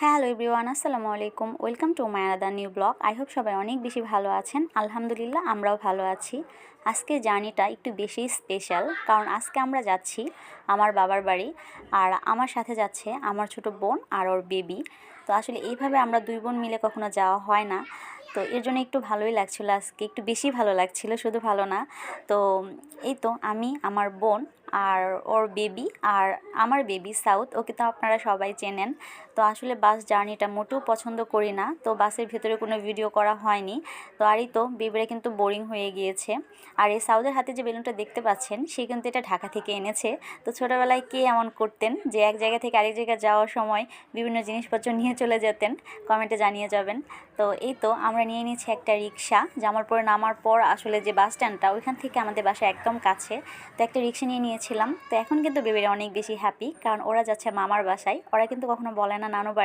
Hello everyone, আসসালামু আলাইকুম। Welcome to my another new blog. I hope সবাই অনেক বেশি ভালো আছেন। আলহামদুলিল্লাহ আমরাও ভালো আছি। আজকের জার্নিটা একটু বেশি স্পেশাল, কারণ আজকে আমরা যাচ্ছি আমার বাবার বাড়ি, আর আমার সাথে যাচ্ছে আমার ছোট বোন আর ওর বেবি। তো আসলে এইভাবে আমরা দুই বোন মিলে কখনো যাওয়া হয় না, তো এর জন্য একটু ভালোই লাগছিলো, আজকে একটু বেশি ভালো লাগছিল, শুধু ভালো না। তো এই তো আমি, আমার বোন আর ওর বেবি, আর আমার বেবি সাউথ, ওকে তো আপনারা সবাই চেনেন। তো আসলে বাস জার্নিটা মোটেও পছন্দ করি না, তো বাসের ভেতরে কোনো ভিডিও করা হয়নি। তো আরই তো বেবিরা কিন্তু বোরিং হয়ে গিয়েছে। আর এই সাউথের হাতে যে বেলুনটা দেখতে পাচ্ছেন, সে কিন্তু এটা ঢাকা থেকে এনেছে। তো ছোটোবেলায় কে এমন করতেন যে এক জায়গা থেকে আরেক জায়গায় যাওয়ার সময় বিভিন্ন জিনিসপত্র নিয়ে চলে যেতেন? কমেন্টে জানিয়ে যাবেন। তো এই তো আমরা নিয়ে নিয়েছি একটা রিক্সা, জামালপুরে নামার পর আসলে যে বাস স্ট্যান্ডটা, ওইখান থেকে আমাদের বাসা একদম কাছে। তো একটা রিক্সা নিয়ে নিয়েছিলাম। তো এখন কিন্তু বেবিরা অনেক বেশি হ্যাপি, কারণ ওরা যাচ্ছে মামার বাসায়। ওরা কিন্তু কখনো বলে না নানু বাড়ি।